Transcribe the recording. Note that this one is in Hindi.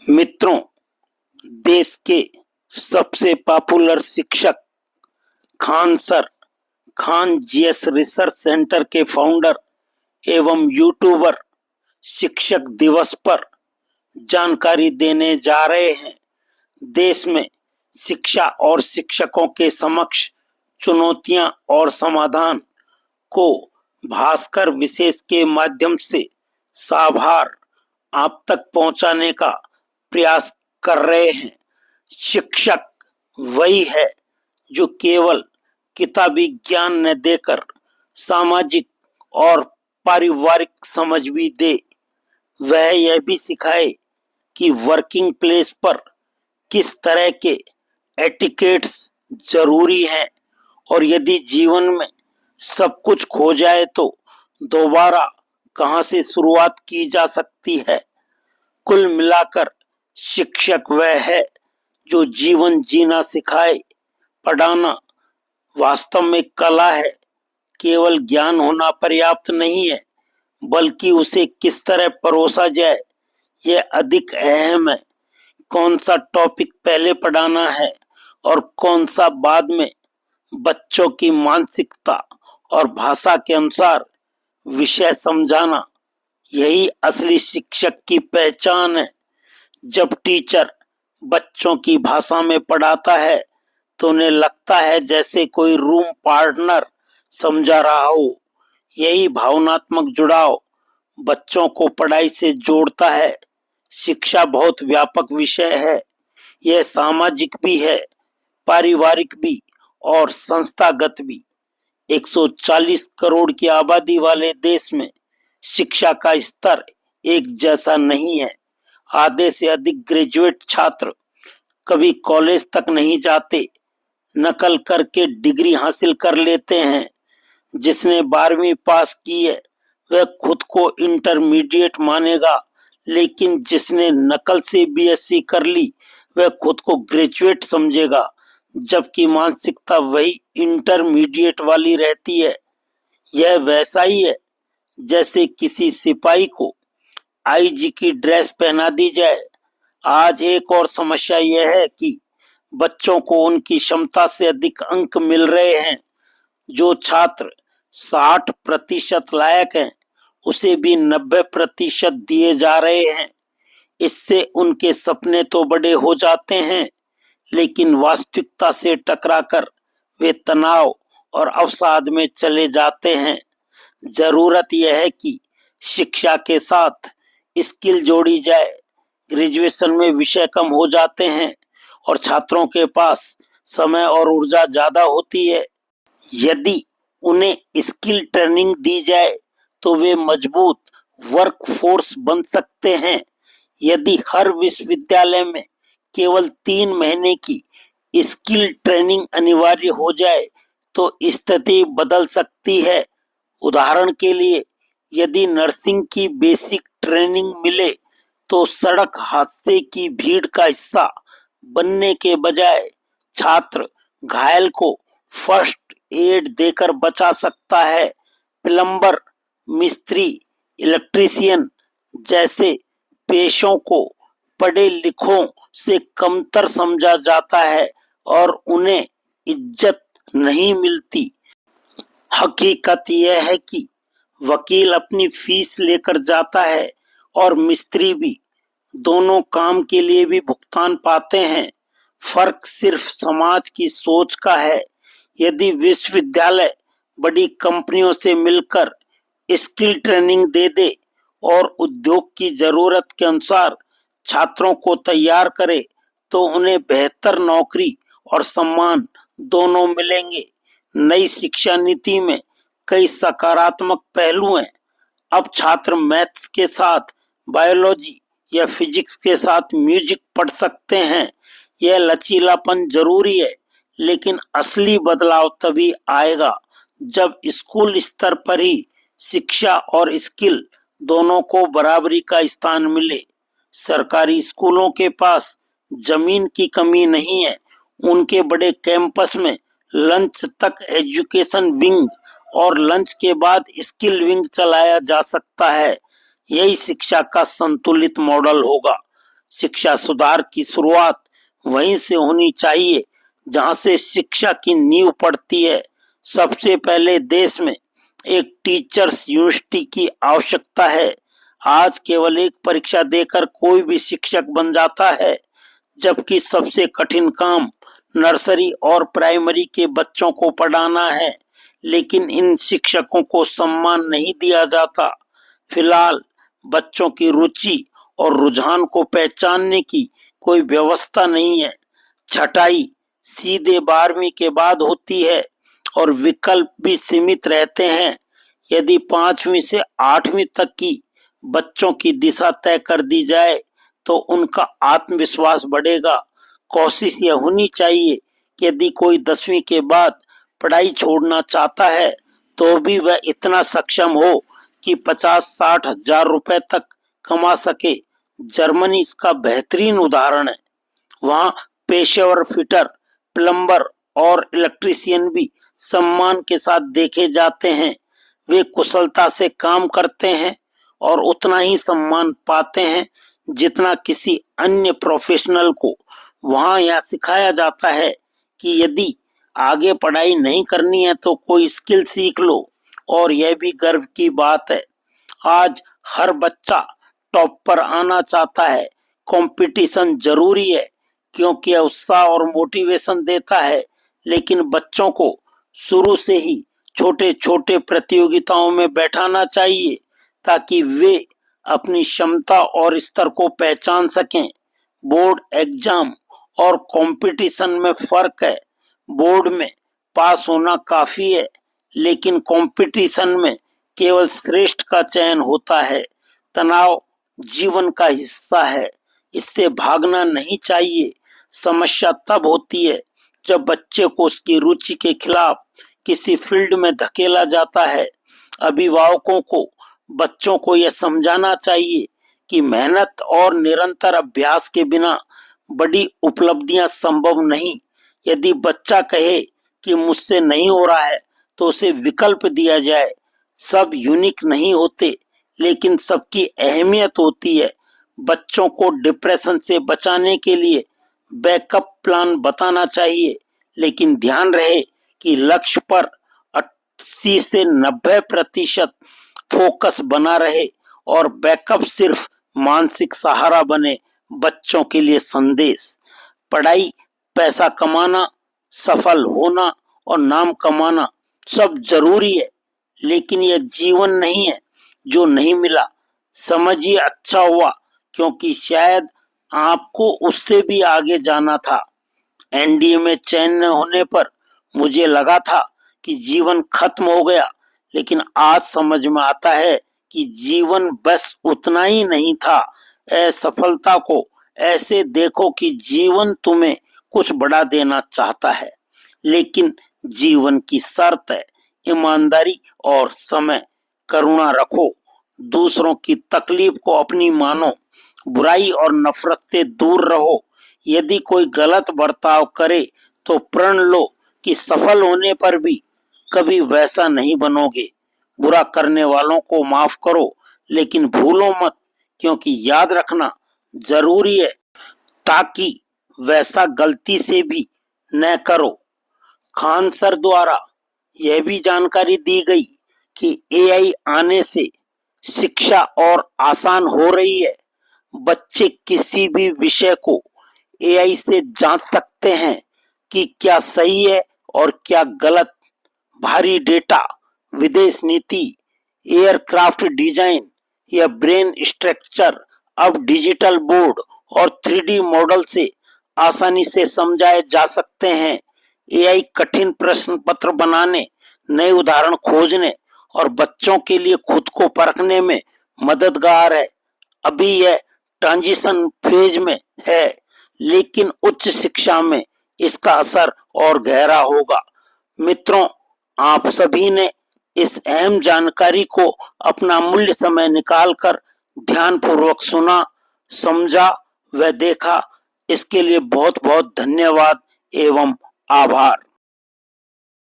मित्रों, देश के सबसे पॉपुलर शिक्षक Khan sir, Khan GS research centre के फाउंडर एवं यूट्यूबर शिक्षक दिवस पर जानकारी देने जा रहे हैं। देश में शिक्षा और शिक्षकों के समक्ष चुनौतियां और समाधान को भास्कर विशेष के माध्यम से साभार आप तक पहुंचाने का प्रयास कर रहे हैं। शिक्षक वही है जो केवल किताबी ज्ञान न देकर सामाजिक और पारिवारिक समझ भी दे। वह यह भी सिखाए कि वर्किंग प्लेस पर किस तरह के एटिकेट्स जरूरी हैं और यदि जीवन में सब कुछ खो जाए तो दोबारा कहां से शुरुआत की जा सकती है। कुल मिलाकर शिक्षक वह है जो जीवन जीना सिखाए। पढ़ाना वास्तव में कला है। केवल ज्ञान होना पर्याप्त नहीं है, बल्कि उसे किस तरह परोसा जाए यह अधिक अहम है। कौन सा टॉपिक पहले पढ़ाना है और कौन सा बाद में, बच्चों की मानसिकता और भाषा के अनुसार विषय समझाना, यही असली शिक्षक की पहचान है। जब टीचर बच्चों की भाषा में पढ़ाता है तो उन्हें लगता है जैसे कोई रूम पार्टनर समझा रहा हो। यही भावनात्मक जुड़ाव बच्चों को पढ़ाई से जोड़ता है। शिक्षा बहुत व्यापक विषय है। यह सामाजिक भी है, पारिवारिक भी और संस्थागत भी। 140 करोड़ की आबादी वाले देश में शिक्षा का स्तर एक जैसा नहीं है। आधे से अधिक ग्रेजुएट छात्र कभी कॉलेज तक नहीं जाते, नकल करके डिग्री हासिल कर लेते हैं। जिसने 12वीं पास की है वह खुद को इंटरमीडिएट मानेगा, लेकिन जिसने नकल से बीएससी कर ली वह खुद को ग्रेजुएट समझेगा, जबकि मानसिकता वही इंटरमीडिएट वाली रहती है। यह वैसा ही है जैसे किसी सिपाही को आईजी की ड्रेस पहना दी जाए। आज एक और समस्या यह है कि बच्चों को उनकी क्षमता से अधिक अंक मिल रहे हैं। जो छात्र 60% लायक हैं उसे भी 90% दिए जा रहे हैं। इससे उनके सपने तो बड़े हो जाते हैं, लेकिन वास्तविकता से टकराकर वे तनाव और अवसाद में चले जाते हैं। जरूरत यह है कि शिक्षा के साथ स्किल जोड़ी जाए। ग्रेजुएशन में विषय कम हो जाते हैं और छात्रों के पास समय और ऊर्जा ज्यादा होती है। यदि उन्हें स्किल ट्रेनिंग दी जाए तो वे मजबूत वर्कफोर्स बन सकते हैं। यदि हर विश्वविद्यालय में केवल 3 महीने की स्किल ट्रेनिंग अनिवार्य हो जाए तो स्थिति बदल सकती है। उदाहरण के लिए, यदि नर्सिंग की बेसिक ट्रेनिंग मिले तो सड़क हादसे की भीड़ का हिस्सा बनने के बजाय छात्र घायल को फर्स्ट एड देकर बचा सकता है। प्लम्बर, मिस्त्री, इलेक्ट्रीशियन जैसे पेशों को पढ़े लिखों से कमतर समझा जाता है और उन्हें इज्जत नहीं मिलती। हकीकत यह है कि वकील अपनी फीस लेकर जाता है और मिस्त्री भी। दोनों काम के लिए भी भुगतान पाते हैं। फर्क सिर्फ समाज की सोच का है। यदि विश्वविद्यालय बड़ी कंपनियों से मिलकर स्किल ट्रेनिंग दे दे और उद्योग की जरूरत के अनुसार छात्रों को तैयार करे तो उन्हें बेहतर नौकरी और सम्मान दोनों मिलेंगे। नई शिक्षा नीति में कई सकारात्मक पहलू हैं। अब छात्र मैथ्स के साथ बायोलॉजी या फिजिक्स के साथ म्यूजिक पढ़ सकते हैं। यह लचीलापन जरूरी है, लेकिन असली बदलाव तभी आएगा जब स्कूल स्तर पर ही शिक्षा और स्किल दोनों को बराबरी का स्थान मिले। सरकारी स्कूलों के पास जमीन की कमी नहीं है। उनके बड़े कैंपस में लंच तक एजुकेशन विंग और लंच के बाद स्किल विंग चलाया जा सकता है। यही शिक्षा का संतुलित मॉडल होगा। शिक्षा सुधार की शुरुआत वहीं से होनी चाहिए जहां से शिक्षा की नींव पड़ती है। सबसे पहले देश में एक टीचर्स यूनिवर्सिटी की आवश्यकता है। आज केवल एक परीक्षा देकर कोई भी शिक्षक बन जाता है, जबकि सबसे कठिन काम नर्सरी और प्राइमरी के बच्चों को पढ़ाना है। लेकिन इन शिक्षकों को सम्मान नहीं दिया जाता। फिलहाल बच्चों की रुचि और रुझान को पहचानने की कोई व्यवस्था नहीं है। छठाई सीधे 12वीं के बाद होती है और विकल्प भी सीमित रहते हैं। यदि 5वीं से 8वीं तक की बच्चों की दिशा तय कर दी जाए तो उनका आत्मविश्वास बढ़ेगा। कोशिश यह होनी चाहिए कि यदि कोई 10वीं के बाद पढ़ाई छोड़ना चाहता है तो भी वह इतना सक्षम हो कि 50-60 हजार रुपए तक कमा सके। जर्मनी इसका बेहतरीन उदाहरण है। वहां पेशेवर फिटर, प्लम्बर और इलेक्ट्रीशियन भी सम्मान के साथ देखे जाते हैं। वे कुशलता से काम करते हैं और उतना ही सम्मान पाते हैं जितना किसी अन्य प्रोफेशनल को। वहां यह सिखाया जाता है कि यदि आगे पढ़ाई नहीं करनी है तो कोई स्किल सीख लो। और यह भी गर्व की बात है, आज हर बच्चा टॉप पर आना चाहता है। कंपटीशन जरूरी है क्योंकि यह उत्साह और मोटिवेशन देता है, लेकिन बच्चों को शुरू से ही छोटे छोटे प्रतियोगिताओं में बैठाना चाहिए ताकि वे अपनी क्षमता और स्तर को पहचान सकें। बोर्ड एग्जाम और कंपटीशन में फर्क है। बोर्ड में पास होना काफी है, लेकिन कंपटीशन में केवल श्रेष्ठ का चयन होता है। तनाव जीवन का हिस्सा है, इससे भागना नहीं चाहिए। समस्या तब होती है जब बच्चे को उसकी रुचि के खिलाफ किसी फील्ड में धकेला जाता है। अभिभावकों को बच्चों को यह समझाना चाहिए कि मेहनत और निरंतर अभ्यास के बिना बड़ी उपलब्धियां संभव नहीं। यदि बच्चा कहे कि मुझसे नहीं हो रहा है तो उसे विकल्प दिया जाए। सब यूनिक नहीं होते, लेकिन सबकी अहमियत होती है। बच्चों को डिप्रेशन से बचाने के लिए बैकअप प्लान बताना चाहिए, लेकिन ध्यान रहे कि लक्ष्य पर 80 से 90% फोकस बना रहे और बैकअप सिर्फ मानसिक सहारा बने। बच्चों के लिए संदेश: पढ़ाई, पैसा कमाना, सफल होना और नाम कमाना सब जरूरी है, लेकिन यह जीवन नहीं है जो नहीं मिला। समझिए अच्छा हुआ, क्योंकि शायद आपको उससे भी आगे जाना था। एनडीए में चयन न होने पर मुझे लगा था कि जीवन खत्म हो गया, लेकिन आज समझ में आता है कि जीवन बस उतना ही नहीं था। असफलता को ऐसे देखो कि जीवन तुम्हें कुछ बड़ा देना चाहता है, लेकिन जीवन की शर्त है ईमानदारी और समय। करुणा रखो, दूसरों की तकलीफ को अपनी मानो, बुराई और नफरत से दूर रहो। यदि कोई गलत बर्ताव करे तो प्रण लो कि सफल होने पर भी कभी वैसा नहीं बनोगे। बुरा करने वालों को माफ करो, लेकिन भूलो मत, क्योंकि याद रखना जरूरी है ताकि वैसा गलती से भी न करो। खान सर द्वारा यह भी जानकारी दी गई कि एआई आने से शिक्षा और आसान हो रही है। बच्चे किसी भी विषय को एआई से जांच सकते हैं कि क्या सही है और क्या गलत। भारी डेटा, विदेश नीति, एयरक्राफ्ट डिजाइन या ब्रेन स्ट्रक्चर अब डिजिटल बोर्ड और 3D मॉडल से आसानी से समझाए जा सकते हैं। एआई कठिन प्रश्न पत्र बनाने, नए उदाहरण खोजने और बच्चों के लिए खुद को परखने में मददगार है। अभी यह ट्रांजिशन फेज में है, लेकिन उच्च शिक्षा में इसका असर और गहरा होगा। मित्रों, आप सभी ने इस अहम जानकारी को अपना मूल्य समय निकालकर ध्यानपूर्वक सुना, समझा व देखा। इसके लिए बहुत बहुत धन्यवाद एवं आभार।